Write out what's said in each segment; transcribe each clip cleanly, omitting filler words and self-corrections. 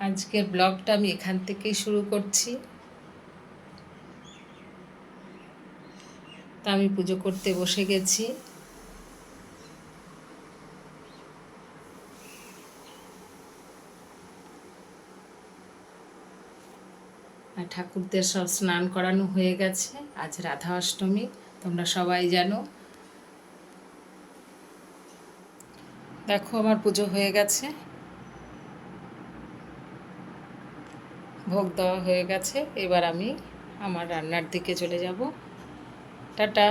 আজকের ব্লগটা আমি এখান থেকেই শুরু করছি। তা আমি পুজো করতে বসে গেছি। আর ঠাকুরদের সব স্নান করানো হয়ে গেছে। আজ রাধা অষ্টমী, তোমরা সবাই জানো। দেখো আমার পুজো হয়ে গেছে, ভোগ দেওয়া হয়ে গেছে। এবার আমি আমার রান্নার দিকে চলে যাব। টাটা।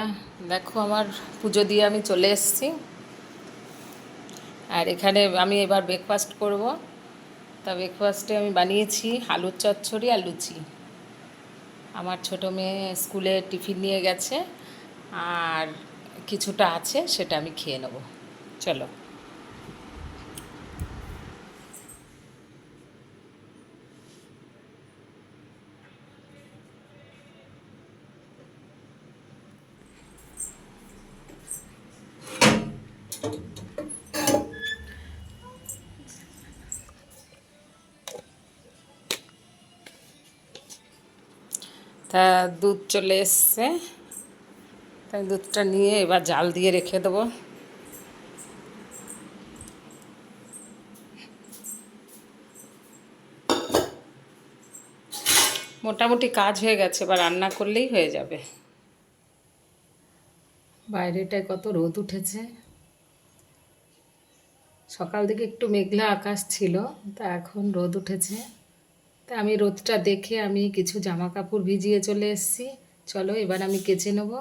দেখো আমার পুজো দিয়ে আমি চলে এসেছি। আর এখানে আমি এবার ব্রেকফাস্ট করব। তা ব্রেকফাস্টে আমি বানিয়েছি আলুর চচ্চড়ি আর লুচি। আমার ছোটো মেয়ে স্কুলে টিফিন নিয়ে গেছে, আর কিছুটা আছে, সেটা আমি খেয়ে নেব। চলো। তা দুধ চলে এসছে, তাই দুধটা নিয়ে এবার জাল দিয়ে রেখে দেবো। মোটামুটি কাজ হয়ে গেছে, এবার রান্না করলেই হয়ে যাবে। বাইরেটায় কত রোদ উঠেছে। সকাল থেকে একটু মেঘলা আকাশ ছিল, তা এখন রোদ উঠেছে। তা আমি রোদটা দেখে আমি কিছু জামা কাপড় ভিজিয়ে চলে এসেছি। চলো এবার আমি কেচে নেব।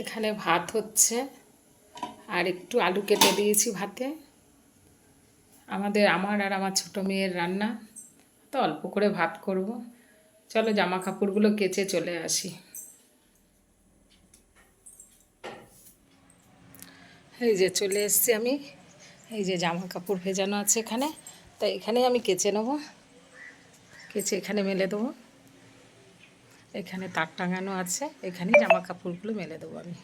এখানে ভাত হচ্ছে, আর একটু আলু কেটে দিয়েছি ভাতে। আমার আর আমার ছোটো মেয়ের রান্না, তো অল্প করে ভাত করব। চলো জামা কাপড়গুলো কেচে চলে আসি। এই যে চলে এসেছি আমি। এই যে জামা কাপড় ভেজানো আছে এখানে, তাই এখানেই আমি কেচে নেব। কেচে এখানে মেলে দেবো। এখানে তাক টাঙানো আছে, এখানেই জামা কাপড়গুলো মেলে দেবো আমি।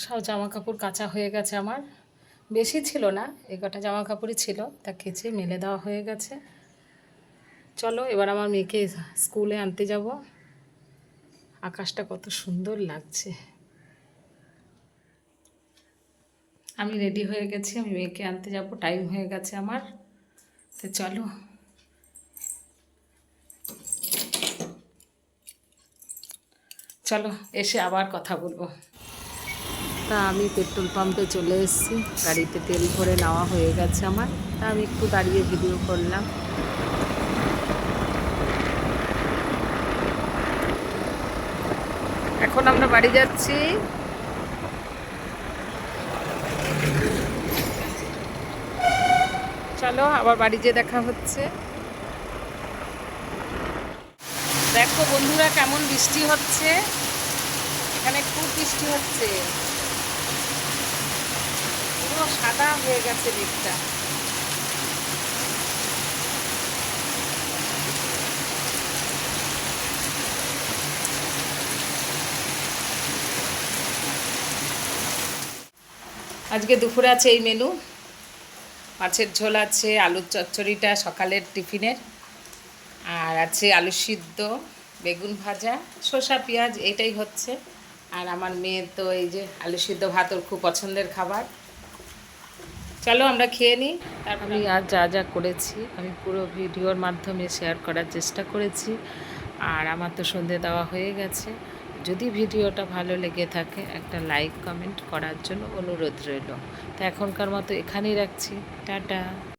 সব জামা কাপড় কাচা হয়ে গেছে আমার। বেশি ছিল না, এই কটা জামা কাপড়ই ছিল, তা কেচে মেলে দেওয়া হয়ে গেছে। চলো এবার আমার মেয়েকে স্কুলে আনতে যাব। আকাশটা কত সুন্দর লাগছে। আমি রেডি হয়ে গেছি, আমি মেয়েকে আনতে যাব, টাইম হয়ে গেছে আমার। তো চলো। চলো এসে আবার কথা বলবো। তা আমি পেট্রোল পাম্পে চলে এসেছি, গাড়িতে তেল ভরে নেওয়া হয়ে গেছে আমার। তা আমি একটু দাঁড়িয়ে ভিডিও করলাম। এখন আমরা বাড়ি যাচ্ছি। চলো আবার বাড়ি যেয়ে দেখা হচ্ছে। দেখো বন্ধুরা কেমন বৃষ্টি হচ্ছে, এখানে খুব বৃষ্টি হচ্ছে। পুরো সাদা হয়ে গেছে দিকটা। আজকে দুপুরে আছে এই মেনু, মাছের ঝোল আছে, আলুর চচ্চড়িটা সকালের টিফিনের, আর আছে আলু সিদ্ধ, বেগুন ভাজা, শসা পেঁয়াজ, এটাই হচ্ছে। আর আমার মেয়ে তো এই যে আলু সিদ্ধ ভাত, ওর খুব পছন্দের খাবার। চলো আমরা খেয়ে নিই। তারপর আমি আর যা যা করেছি আমি পুরো ভিডিওর মাধ্যমে শেয়ার করার চেষ্টা করেছি। আর আমার তো সন্ধে দেওয়া হয়ে গেছে। যদি ভিডিওটা ভালো লেগে থাকে একটা লাইক কমেন্ট করার জন্য অনুরোধ রইল। তো এখনকার মতো এখানেই রাখছি। টাটা।